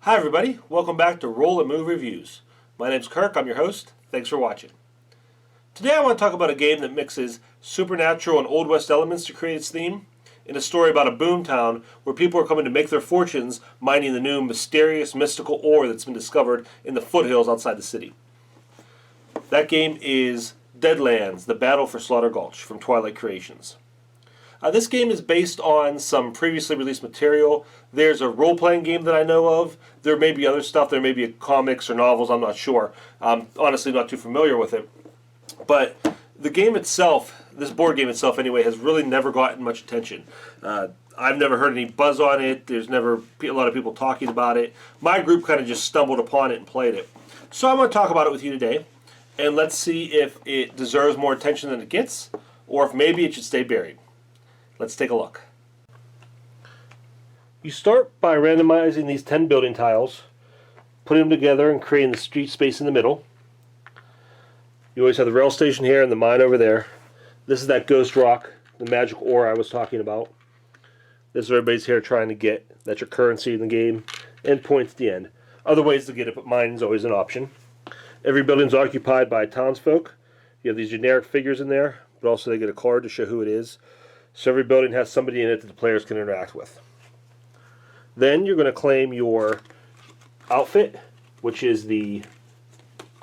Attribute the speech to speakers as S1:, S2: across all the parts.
S1: Hi everybody, welcome back to Roll and Move Reviews. My name's Kirk, I'm your host. Thanks for watching. Today I want to talk about a game that mixes supernatural and Old West elements to create its theme, in a story about a boomtown where people are coming to make their fortunes mining the new mysterious mystical ore that's been discovered in the foothills outside the city. That game is Deadlands, The Battle for Slaughter Gulch from Twilight Creations. This game is based on some previously released material. There's a role-playing game that I know of. There may be other stuff. There may be comics or novels. I'm not sure. I'm honestly not too familiar with it. But the game itself, this board game itself anyway, has really never gotten much attention. I've never heard any buzz on it. There's never a lot of people talking about it. My group kind of just stumbled upon it and played it. So I'm going to talk about it with you today. And let's see if it deserves more attention than it gets, or if maybe it should stay buried. Let's take a look. You start by randomizing these 10 building tiles, putting them together and creating the street space in the middle. You always have the rail station here and the mine over there. This is that ghost rock, the magic ore I was talking about. This is what everybody's here trying to get. That's your currency in the game, and points at the end. Other ways to get it, but mine is always an option. Every building's occupied by townsfolk. You have these generic figures in there, but also they get a card to show who it is. So every building has somebody in it that the players can interact with. Then you're going to claim your outfit, which is the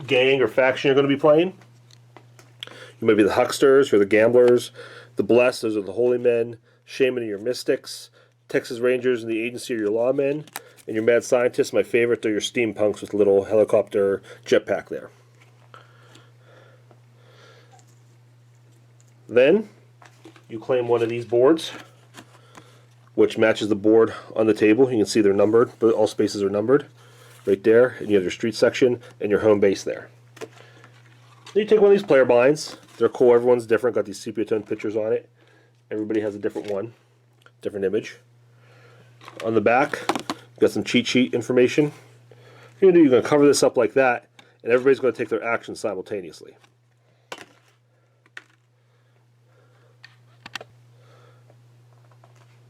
S1: gang or faction you're going to be playing. You might be the hucksters or the gamblers. The blessed, those are the holy men. Shaman are your mystics. Texas Rangers and the agency are your lawmen. And your mad scientists, my favorite, are your steampunks with a little helicopter jetpack there. Then you claim one of these boards, which matches the board on the table. You can see they're numbered, but all spaces are numbered right there. And you have your street section and your home base there. Then you take one of these player blinds. They're cool. Everyone's different. Got these sepia tone pictures on it. Everybody has a different one, different image. On the back, you got some cheat sheet information. You're going to cover this up like that, and everybody's going to take their actions simultaneously.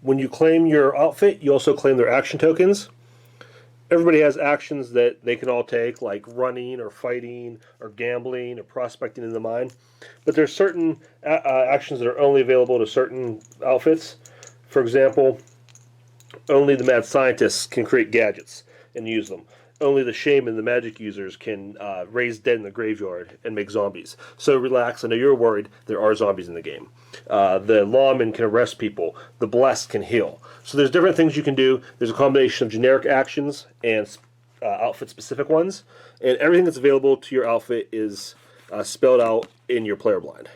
S1: When you claim your outfit, you also claim their action tokens. Everybody has actions that they can all take, like running or fighting or gambling or prospecting in the mine. But there's certain actions that are only available to certain outfits. For example, only the mad scientists can create gadgets and use them. Only the shaman, the magic users, can raise dead in the graveyard and make zombies. So relax, I know you're worried, there are zombies in the game. The lawmen can arrest people. The blessed can heal. So there's different things you can do. There's a combination of generic actions and outfit-specific ones. And everything that's available to your outfit is spelled out in your player blind.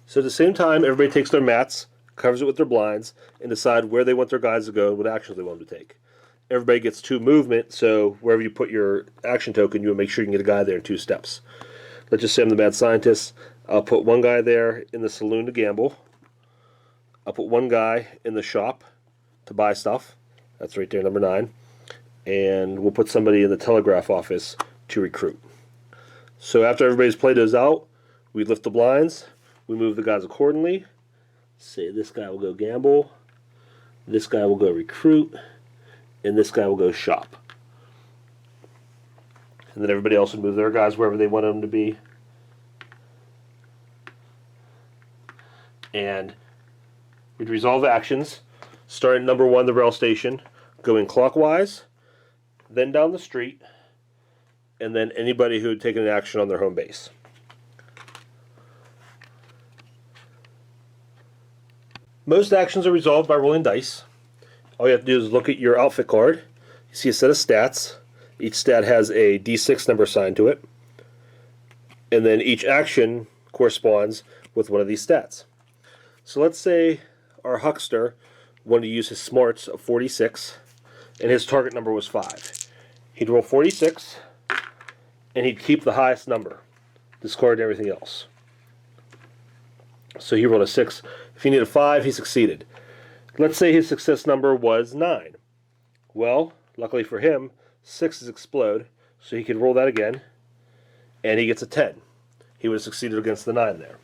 S1: So at the same time, everybody takes their mats, covers it with their blinds, and decide where they want their guys to go and what actions they want them to take. Everybody gets 2 movement, so wherever you put your action token, you will make sure you can get a guy there in 2 steps. Let's just say I'm the mad scientist. I'll put one guy there in the saloon to gamble. I'll put one guy in the shop to buy stuff. That's right there, number 9. And we'll put somebody in the telegraph office to recruit. So after everybody's played those out, we lift the blinds, we move the guys accordingly. Say this guy will go gamble, this guy will go recruit, and this guy will go shop. And then everybody else will move their guys wherever they want them to be. And we'd resolve actions, starting at number 1, the rail station, going clockwise, then down the street, and then anybody who had taken an action on their home base. Most actions are resolved by rolling dice. All you have to do is look at your outfit card. You see a set of stats. Each stat has a D6 number assigned to it. And then each action corresponds with one of these stats. So let's say our huckster wanted to use his smarts of 46, and his target number was 5. He'd roll 46, and he'd keep the highest number, discard everything else. So he rolled a 6. If he needed a 5, he succeeded. Let's say his success number was 9. Well, luckily for him, 6s explode, so he could roll that again, and he gets a 10. He would have succeeded against the 9 there.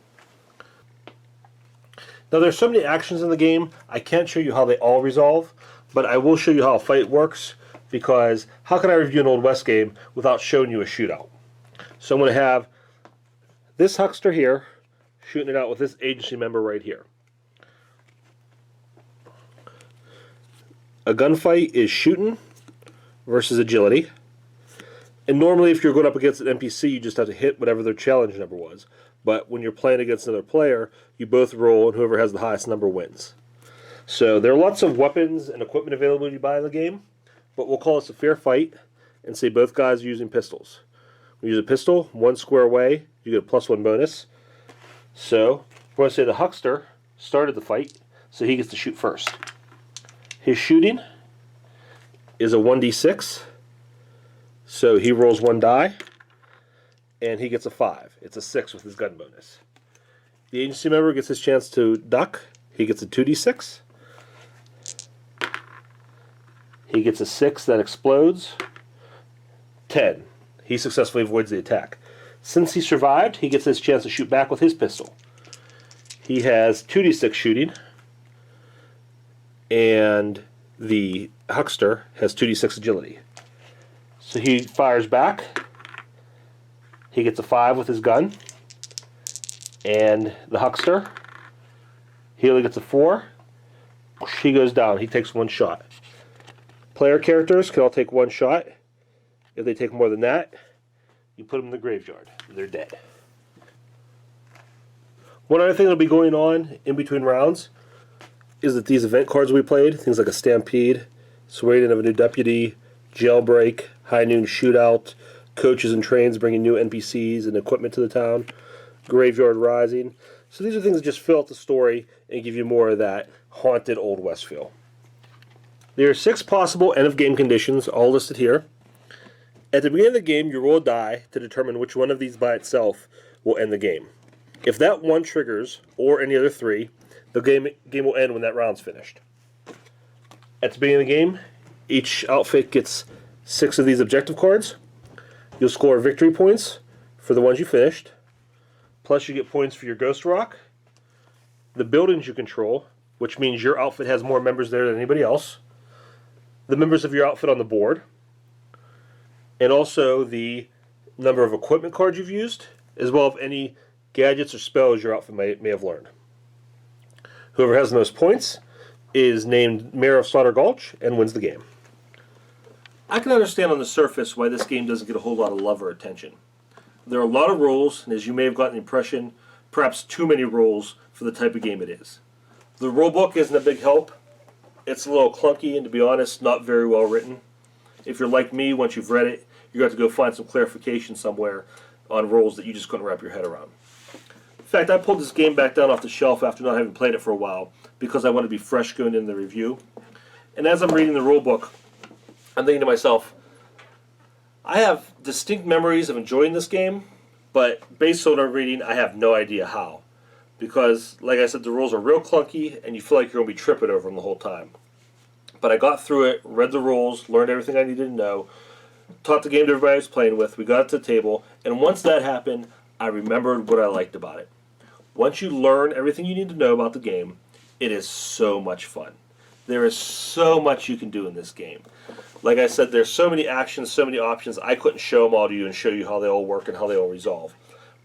S1: Now there's so many actions in the game, I can't show you how they all resolve, but I will show you how a fight works, because how can I review an Old West game without showing you a shootout? So I'm going to have this huckster here shooting it out with this agency member right here. A gunfight is shooting versus agility. And normally if you're going up against an NPC, you just have to hit whatever their challenge number was. But when you're playing against another player, you both roll and whoever has the highest number wins. So there are lots of weapons and equipment available to buy in the game, but we'll call this a fair fight and say both guys are using pistols. We use a pistol, one square away, you get a +1 bonus. So we're going to say the huckster started the fight, so he gets to shoot first. His shooting is a 1d6, so he rolls 1 die, and he gets a 5. It's a 6 with his gun bonus. The agency member gets his chance to duck. He gets a 2d6. He gets a 6 that explodes. 10. He successfully avoids the attack. Since he survived, he gets his chance to shoot back with his pistol. He has 2d6 shooting, and the huckster has 2d6 agility. So he fires back. He gets a 5 with his gun. And the huckster, he only gets a 4. He goes down. He takes 1 shot. Player characters can all take 1 shot. If they take more than that, you put them in the graveyard. They're dead. One other thing that will be going on in between rounds is that these event cards we played, things like a stampede, swearing in of a new deputy, jailbreak, high noon shootout, coaches and trains bringing new NPCs and equipment to the town, graveyard rising. So these are things that just fill out the story and give you more of that haunted Old West feel. There are 6 possible end of game conditions, all listed here. At the beginning of the game, you roll a die to determine which one of these by itself will end the game. If that one triggers, or any other 3, the game will end when that round's finished. At the beginning of the game, each outfit gets 6 of these objective cards. You'll score victory points for the ones you finished. Plus you get points for your ghost rock, the buildings you control, which means your outfit has more members there than anybody else, the members of your outfit on the board, and also the number of equipment cards you've used, as well as any gadgets or spells your outfit may have learned. Whoever has the most points is named Mayor of Slaughter Gulch and wins the game. I can understand on the surface why this game doesn't get a whole lot of love or attention. There are a lot of rules, and as you may have gotten the impression, perhaps too many rules for the type of game it is. The rulebook isn't a big help. It's a little clunky and, to be honest, not very well written. If you're like me, once you've read it, you're going to have to go find some clarification somewhere on rules that you just couldn't wrap your head around. In fact, I pulled this game back down off the shelf after not having played it for a while because I want to be fresh going into the review. And as I'm reading the rulebook, I'm thinking to myself, I have distinct memories of enjoying this game, but based on what I'm reading, I have no idea how. Because, like I said, the rules are real clunky, and you feel like you're going to be tripping over them the whole time. But I got through it, read the rules, learned everything I needed to know, taught the game to everybody I was playing with, we got to the table, and once that happened, I remembered what I liked about it. Once you learn everything you need to know about the game, it is so much fun. There is so much you can do in this game. Like I said, there's so many actions, so many options, I couldn't show them all to you and show you how they all work and how they all resolve.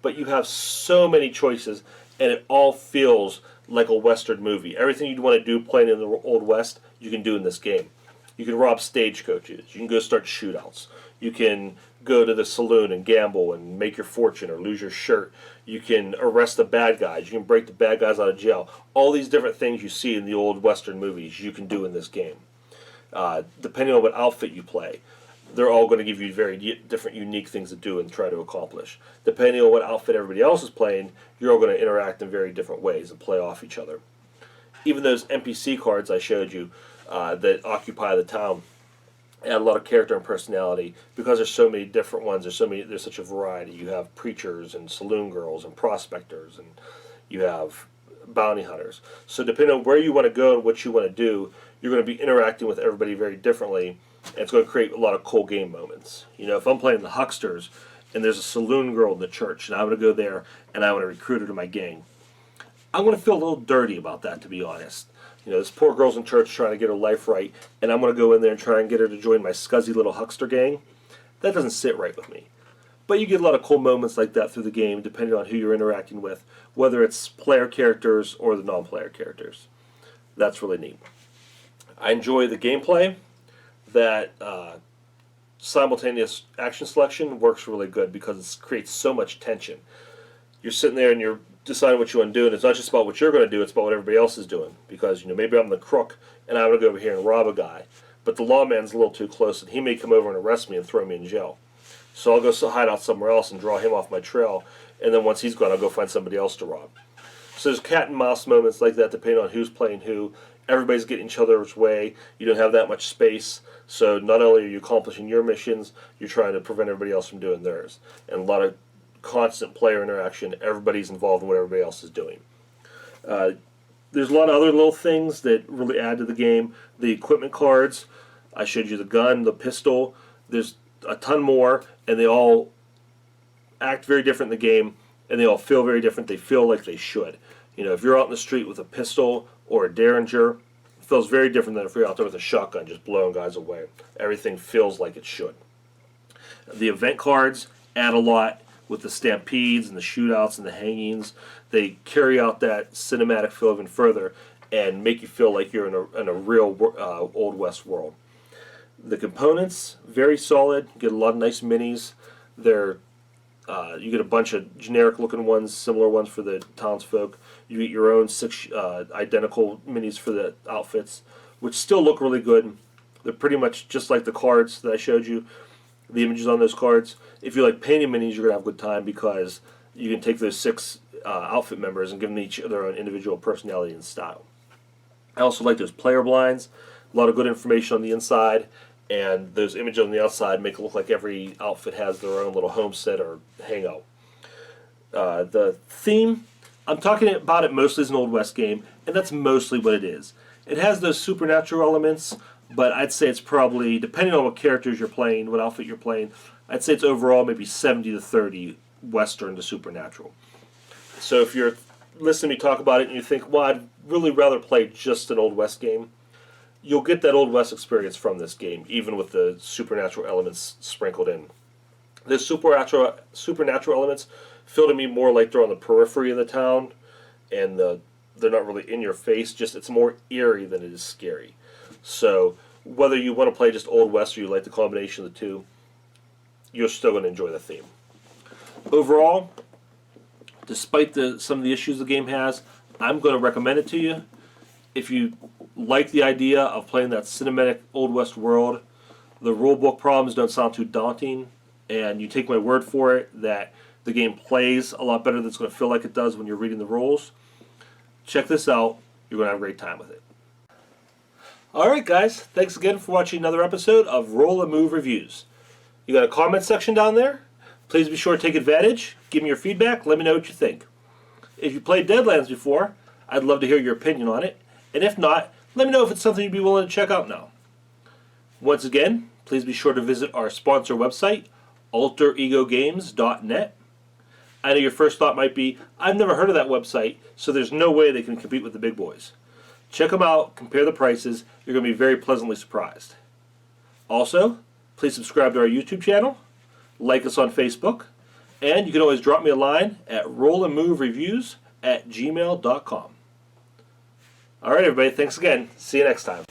S1: But you have so many choices, and it all feels like a Western movie. Everything you'd want to do playing in the Old West, you can do in this game. You can rob stagecoaches. You can go start shootouts. You can go to the saloon and gamble and make your fortune or lose your shirt. You can arrest the bad guys. You can break the bad guys out of jail. All these different things you see in the old Western movies you can do in this game. Depending on what outfit you play, they're all going to give you very different, unique things to do and try to accomplish. Depending on what outfit everybody else is playing, you're all going to interact in very different ways and play off each other. Even those NPC cards I showed you that occupy the town add a lot of character and personality because there's so many different ones. There's such a variety. You have preachers and saloon girls and prospectors, and you have bounty hunters. So depending on where you want to go and what you want to do, you're going to be interacting with everybody very differently, and it's going to create a lot of cool game moments. You know, if I'm playing the Hucksters and there's a saloon girl in the church, and I want to go there and I want to recruit her to my gang, I'm going to feel a little dirty about that, to be honest. You know, this poor girl's in church trying to get her life right, and I'm going to go in there and try and get her to join my scuzzy little huckster gang. That doesn't sit right with me. But you get a lot of cool moments like that through the game, depending on who you're interacting with, whether it's player characters or the non-player characters. That's really neat. I enjoy the gameplay. That simultaneous action selection works really good because it creates so much tension. You're sitting there and you're deciding what you want to do, and it's not just about what you're going to do, it's about what everybody else is doing. Because, you know, maybe I'm the crook and I'm going to go over here and rob a guy, but the lawman's a little too close and he may come over and arrest me and throw me in jail. So I'll go hide out somewhere else and draw him off my trail, and then once he's gone, I'll go find somebody else to rob. So there's cat and mouse moments like that depending on who's playing who. Everybody's getting each other's way. You don't have that much space. So not only are you accomplishing your missions, you're trying to prevent everybody else from doing theirs. And a lot of constant player interaction. Everybody's involved in what everybody else is doing. There's a lot of other little things that really add to the game. The equipment cards. I showed you the gun, the pistol. There's a ton more, and they all act very different in the game, and they all feel very different. They feel like they should. You know, if you're out in the street with a pistol or a Derringer, it feels very different than if you're out there with a shotgun just blowing guys away. Everything feels like it should. The event cards add a lot with the stampedes and the shootouts and the hangings. They carry out that cinematic feel even further and make you feel like you're in a real Old West world. The components, very solid. You get a lot of nice minis. They're you get a bunch of generic-looking ones, similar ones for the townsfolk. You get your own 6 identical minis for the outfits, which still look really good. They're pretty much just like the cards that I showed you, the images on those cards. If you like painting minis, you're going to have a good time because you can take those 6 outfit members and give them each their own individual personality and style. I also like those player blinds. A lot of good information on the inside, and those images on the outside make it look like every outfit has their own little homestead or hangout. The theme, I'm talking about it mostly as an Old West game, and that's mostly what it is. It has those supernatural elements, but I'd say it's probably, depending on what characters you're playing, what outfit you're playing, I'd say it's overall maybe 70 to 30 Western to supernatural. So if you're listening to me talk about it and you think, well, I'd really rather play just an Old West game, you'll get that Old West experience from this game, even with the supernatural elements sprinkled in. The supernatural elements feel to me more like they're on the periphery of the town, and they're not really in your face. Just it's more eerie than it is scary. So whether you want to play just Old West or you like the combination of the two, you're still going to enjoy the theme. Overall, despite some of the issues the game has, I'm going to recommend it to you. If you like the idea of playing that cinematic Old West world, the rulebook problems don't sound too daunting, and you take my word for it that the game plays a lot better than it's going to feel like it does when you're reading the rules, check this out. You're going to have a great time with it. Alright guys, thanks again for watching another episode of Roll and Move Reviews. You got a comment section down there? Please be sure to take advantage. Give me your feedback. Let me know what you think. If you played Deadlands before, I'd love to hear your opinion on it. And if not, let me know if it's something you'd be willing to check out now. Once again, please be sure to visit our sponsor website, alteregogames.net. I know your first thought might be, I've never heard of that website, so there's no way they can compete with the big boys. Check them out, compare the prices, you're going to be very pleasantly surprised. Also, please subscribe to our YouTube channel, like us on Facebook, and you can always drop me a line at rollandmovereviews@gmail.com. Alright everybody, thanks again. See you next time.